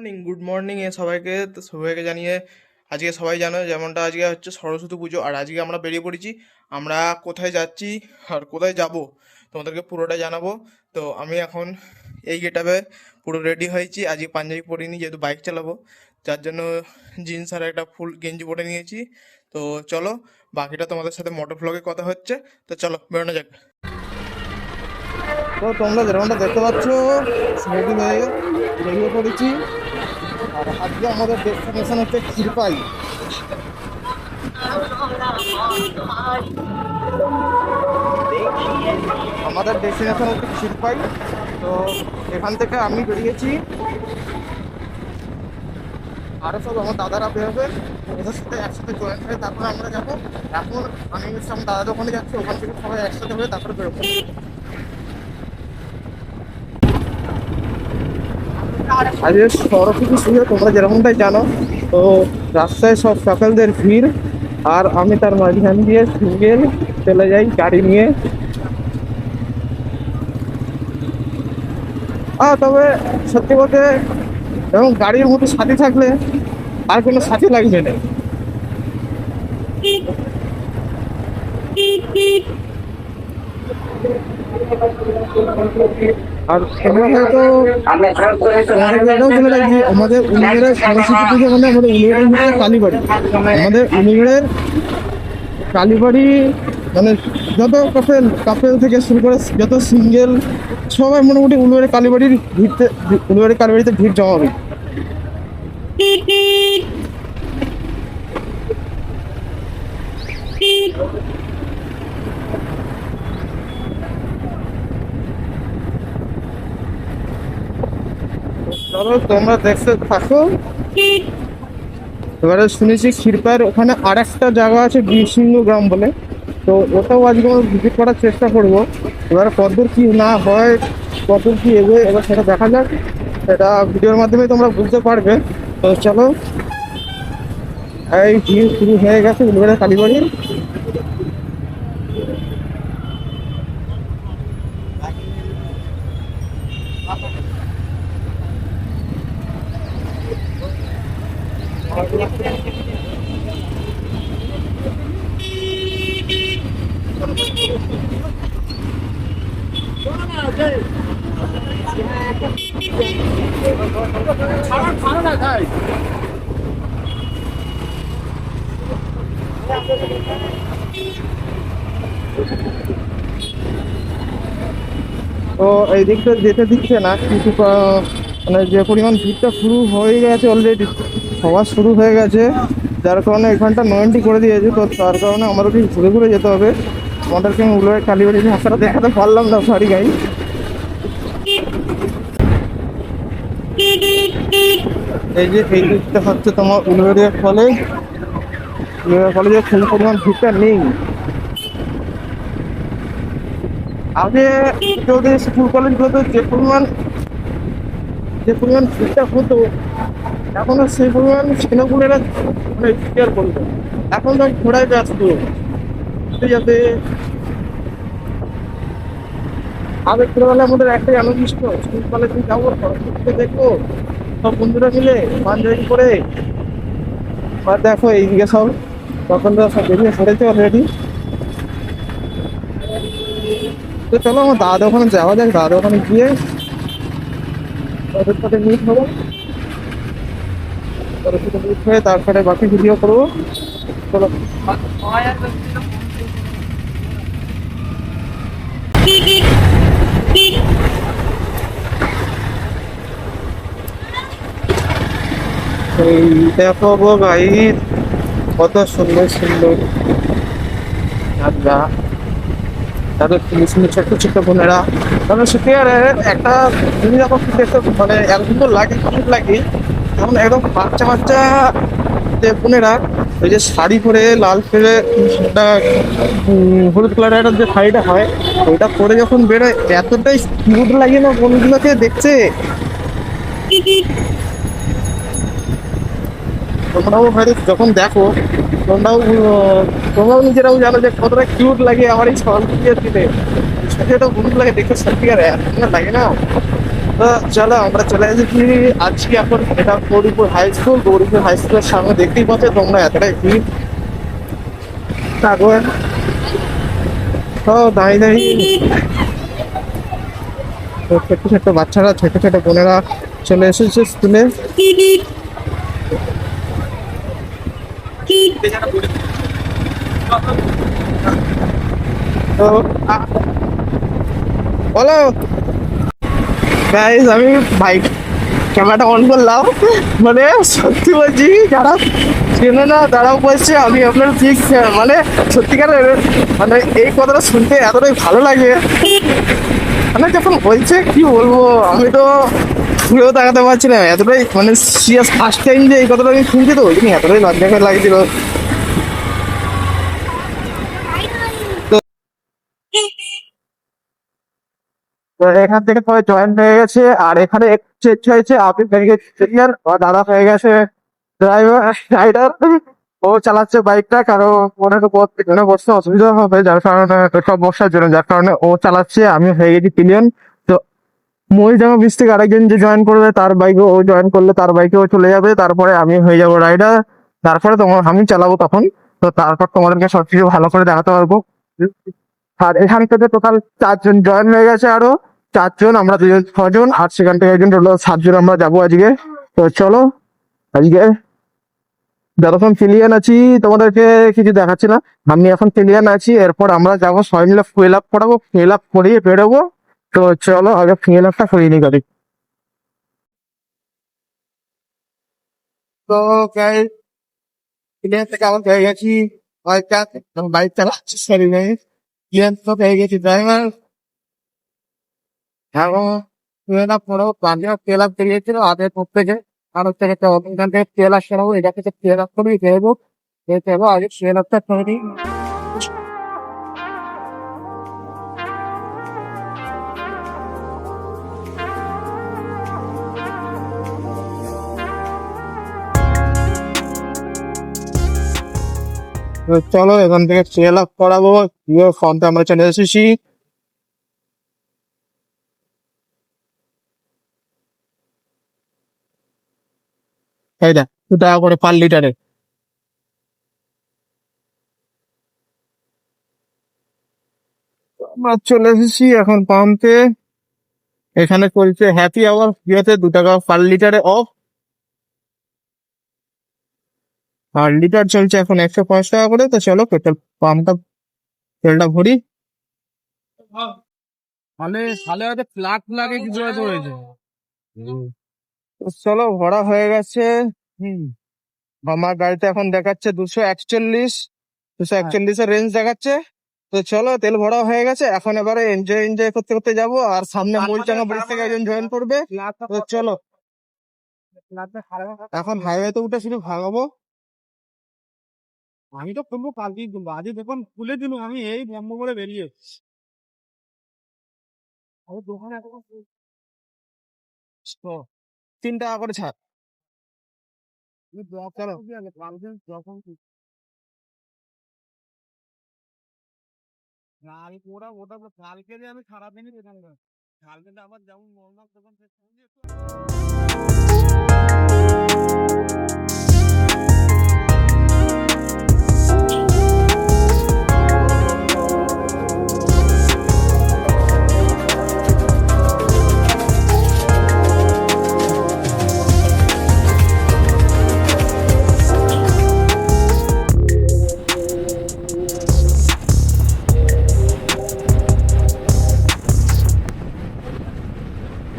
Morning, good morning সবাইকে। তো সবাইকে জানিয়ে আজকে সবাই জানো যেমনটা আজকে হচ্ছে সরস্বতী পুজো, আর আজকে আমরা বেরিয়ে পড়েছি। আমরা কোথায় যাচ্ছি আর কোথায় যাব তোমাদেরকে পুরোটা জানাবো। তো আমি এখন এই গেটআপে পুরো রেডি হয়েছি। আজকে পাঞ্জাবি পরিনি যেহেতু বাইক চালাবো, যার জন্য জিন্স আর একটা ফুল গেঞ্জি পরে নিয়েছি। তো চলো, বাকিটা তোমাদের সাথে মোটর ব্লগে কথা হচ্ছে। তো চলো বেরোনো যাক। তো তোমরা যেরকমটা দেখতে পাচ্ছ, রেডি হয়ে বেরিয়ে পড়েছি। আর আজকে আমাদের ডেস্টিনেশন হচ্ছে ক্ষীরপাই। আমাদের ডেস্টিনেশন হচ্ছে ক্ষীরপাই। তো এখান থেকে আমি বেরিয়েছি, আরও সব আমার দাদারা বেরোবে, ওদের সাথে একসাথে জয়েন হয়ে তারপরে আমরা যাবো। এখন আমি আমার দাদা ওখানে যাচ্ছি, ওখান থেকে সবাই একসাথে হয়ে তারপরে বেরোবো। আজকে সরস্বতী পুজো তোমরা যেরকমটাই জানো। তো রাস্তায় সব সকালদের ভিড়, আর আমি তার মাঝখান দিয়ে সিঙ্গেল চলে যাই গাড়ি নিয়ে। তবে সত্যি বলতে এবং গাড়ির মধ্যে সাথী থাকলে আর কোনো সাথী লাগবে না। আর তোমরা হয়তো এটাও জেনে রাখি, আমাদের উলিগড়ের সরস্বতী পুজো মানে আমাদের উলিগড়ের হচ্ছে কালীবাড়ি। আমাদের উলিগড়ের কালীবাড়ি মানে যত কাপেল থেকে শুরু করে যত সিঙ্গেল সবাই মোটামুটি উলুবেড়ির কালীবাড়ির ভিড়তে, উলুবেড়ির কালীবাড়িতে ভিড় জমাবে। চলো তোমরা দেখতে থাকো। এবারে শুনেছি ক্ষীরপাইয়ের ওখানে আর একটা জায়গা আছে বীরসিংহ গ্রাম বলে, তো ওটাও আজকে আমরা ভিজিট করার চেষ্টা করবো। এবারে কতদূর কি না হয়, কতদূর কি এগোয় এবার সেটা দেখা যাক, সেটা ভিডিওর মাধ্যমে তোমরা বুঝতে পারবে। তো চলো, এই ভিড় শুরু হয়ে গেছে উলুবেড়িয়া কালীবাড়ির। তো এই দিকটা যেতে দিচ্ছে না কিন্তু মানে যে পরিমাণ ভিড়টা শুরু হয়ে গেছে অলরেডি, সবার শুরু হয়ে গেছে, যার কারণে এখানটা নো এন্ট্রি করে দিয়েছে। তো তার কারণে আমাদেরকে ঘুরে ঘুরে যেতে হবে। আমাদেরকে আমি উলুবেড়িয়া কালীবাড়ির রাস্তাটা দেখাতে পারলাম না সরি গাই। এই যে এই দিকটা হচ্ছে তোমার উলুবেড়িয়া কলেজ। উলুবেড়িয়া কলেজে কোনো পরিমাণ ভিড়টা নেই। আগে যদি স্কুল কলেজগুলোতে যে পরিমাণ ভিড়টা হতো, এখন আর সেই পরিমাণ ছেলেগুলোরা মানে কেয়ার করতো। এখন তো ঘোড়ায় ব্যস্ত যাতে। আগে ছোটবেলায় আমাদের একটাই আনন্দ ছিল, স্কুল কলেজে যাবো, সরস্বতীকে দেখবো সব বন্ধুরা মিলে পাঞ্জাবি করে। আর দেখো এইদিকে সব তখন তো সব বেরিয়ে পড়েছে অলরেডি। তো চলো আমার দাদা ওখানে যাওয়া যাক, দাদা ওখানে গিয়ে ওদের সাথে মিট হবো, ওদের সাথে মিট হয়ে তারপরে বাকি ভিডিও করবো। চলো। এই দেখো গো ভাই, কত সুন্দর সুন্দর জায়গা, তাদের সুন্দর সুন্দর ছোট্ট ছোট্ট বোনেরা। কারণ সেটি আর একটা জিনিস যখন দেখতে মানে এত সুন্দর লাগে, কিউট লাগে, তখন একদম বাচ্চা বাচ্চা যে বোনেরা ওই যে শাড়ি পরে লাল পরে একটা হলুদ কালারের একটা যে শাড়িটা হয় ওইটা পরে যখন বেরোয় এতটাই কিউট লাগে না বোনগুলোকে দেখতে। তোমরাও হয়তো যখন দেখো তোমরাও নিজেরাও জানো যে কতটা কিউট লাগে আমার এই সরস্বতীর দিনে। সেটা কিউট লাগে দেখতে, সত্যিকার এত সুন্দর লাগে না। তো চলো আমরা চলে এসেছি আজকে এখন, এটা Gauripur high school. Gauripur high স্কুলের সামনে দেখতেই পাচ্ছ তোমরা এতটাই ভিড় তারপর। তো দাঁড়িয়ে দাঁড়িয়ে তো ছোট্ট ছোট্ট বাচ্চারা, ছোট ছোট বোনেরা চলে এসেছে স্কুলে। তো বলো গাইস, আমি বাইক ক্যামেরাটা অন করলাম, মানে সত্যি বলছি যারা চেনে না তারাও বলছে আমি আপনার ঠিক, মানে সত্যিকারের, মানে এই কথাটা শুনতে এতটাই ভালো লাগে। মানে যখন বলছে কি বলবো, আমি তো ঘুরেও তাকাতে পারছি না, এতটাই মানে সিরিয়াস ফার্স্ট টাইম যে এই কথাটা আমি শুনছি, তো ওই জন্য এতটাই লজ্জা করে লাগছিল। তো তো এখান থেকে সবাই জয়েন্ট হয়ে গেছে, আর এখানে চেঞ্জ হয়েছে, আপনি হয়ে গেছে সিনিয়র, আর দাদা হয়ে গেছে ড্রাইভার রাইডার। ও চালাচ্ছে বাইকটা, কারণ ওনার পিছনে বসতে অসুবিধা হবে, যার কারণে সব বসার জন্য, যার কারণে ও চালাচ্ছে। আমি হয়ে গেছি পিলিয়ন। তো মহিজামা ব্রিজ থেকে আরেকজন যে জয়েন করবে তার বাইকে ও জয়েন করলে তার বাইকে ও চলে যাবে, তারপরে আমি হয়ে যাবো রাইডার। তারপরে তোমার আমি চালাবো তখন। তো তারপর তোমাদেরকে সবকিছু ভালো করে দেখাতে পারবো। আর এখান থেকে টোটাল 4 জন জয়েন হয়ে গেছে, আরো 4 জন, আমরা 2 জন 6 জন, আর সেখান থেকে একজন, টোটাল 7 জন আমরা যাবো আজকে। তো চলো আজকে যতক্ষণ ক্লিয়ান আছি তোমাদেরকে কিছু দেখাচ্ছি না, আমি এখন ক্লিয়ান আছি। এরপর আমরা যাবো সবাই মিলে ফুয়েল আপ করাবো, ফুয়েল আপ করিয়ে বেরোবো। তো চলো আগে ফুয়েল আপটা করিয়ে নি গাড়ি। তো ক্লিয়ান থেকে আমার পেয়ে গেছি বাইকটা, বাইক চালাচ্ছি, সরি ভাই। ক্লিয়ান তো পেয়ে গেছি ড্রাইভার। এবং ফুয়েল আপ করাবো, পাঞ্জাব তেল আপ বেরিয়েছিল আগে করতে যে, আর হচ্ছে একটা ওখান থেকে তেল আপ করাবো, এটা থেকে তেল আপ করবি বেরোবো। আগে ফুয়েল আপটা করে দিই। তো চলো এখান থেকে ফুয়েল আপ করাবো, দিয়ে ফর্মটা আমরা চলে এসেছি। এই দেখ 2 টাকা করে পার লিটারে। আমরা চলে এসেছি এখন পাম্পে। এখানে চলছে হ্যাপি আওয়ার, ইয়েতে 2 টাকা পার লিটারে অফ। আর লিটার চলছে এখন 105 টাকা করে। তো চলো পেট্রোল পাম্পটা, তেলটা ভরি। তাহলে তাহলে হয়তো প্লাগ প্লাগে কিছু হয়তো হয়েছে। তো চলো ভরা হয়ে গেছে। হুম। আমার গাড়িতে এখন দেখাচ্ছে 241 এর রেঞ্জ দেখাচ্ছে। তো চলো তেল ভরা হয়ে গেছে, এখন এবারে এনজয় এনজয় করতে করতে যাবো। আর সামনে মরিচাঙ্গা ব্রিজ থেকে একজন জয়েন করবে। তো চলো এখন হাইওয়েতে উঠে শুধু ভাগাবো। আমি তো খুলবো কালকেই খুলবো, আজকে দেখুন খুলে দিল, আমি এই বন্ধ করে বেরিয়ে এসেছি। আমার দোকানে এখন তো 3 টাকা করে ছাড়। চলো কালকে যখন কালকে ওটা কালকে যে আমি সারাদিনই দোকান, কালকে আবার যেমন নর্মাল দোকান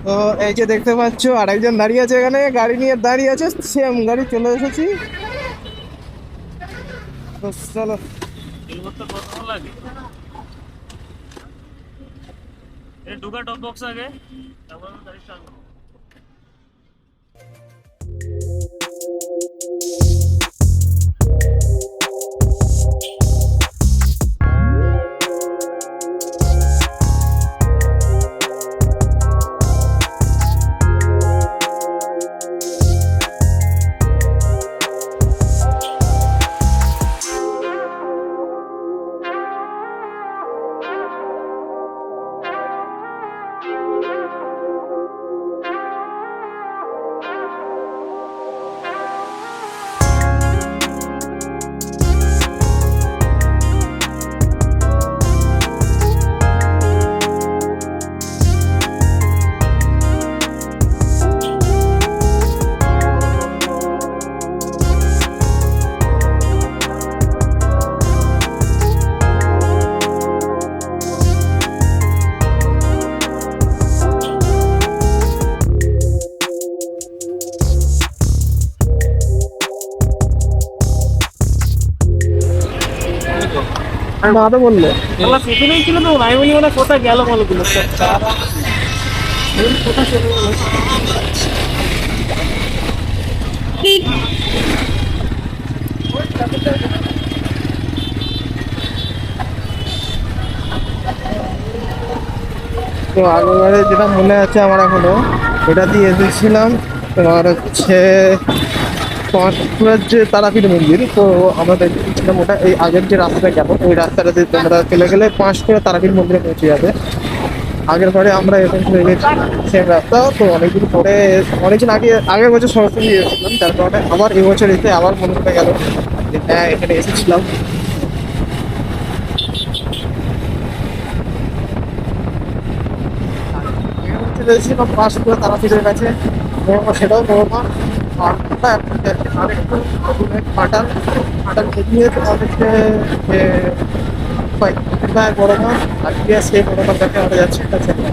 তো এই যে দেখতে পাচ্ছ আরেকজন দাঁড়িয়ে আছে এখানে, গাড়ি নিয়ে দাঁড়িয়ে আছে, সেম গাড়ি চলে এসেছি। তো চলো লাগে এই ঢুকা টপ বক্স আগে তারপর গাড়ি স্টার্ট করব। না তো বললে আমার সেখানেই ছিল তো আমি বলি মানে কোথায় গেল বলো গুলো কোথায় চলে গেলো তো আগেবারে যেটা মনে আছে আমার এখনো, এটা দিয়ে এসেছিলাম তোমার হচ্ছে পাঁশকুড়ার যে তারাপীঠ মন্দির। তো আমরা দেখছিলাম ওটা এই আগের যে রাস্তাটা গেল ওই রাস্তাটা দিয়ে তোমরা চলে গেলে পাঁশকুড়া তারাপীঠ মন্দিরে পৌঁছে যাবে। আগের বারে আমরা এরকম চলে গেছি সেম রাস্তা। তো অনেকদিন পরে, অনেকদিন আগে আগের বছর সরস্বতী এসেছিলাম, তার কারণে আবার এই বছর এসে আবার মনে পড়ে গেল যে হ্যাঁ এখানে এসেছিলাম। চলে এসেছিলাম পাঁশকুড়া তারাপীঠের কাছে, সেটাও বড় মা। আর আরেকটু পাটান পাটান এগিয়ে আমাদেরকে যে বড় মা আর কি সেই বড় মার কাছে আমরা যাচ্ছি একটা ছেলে।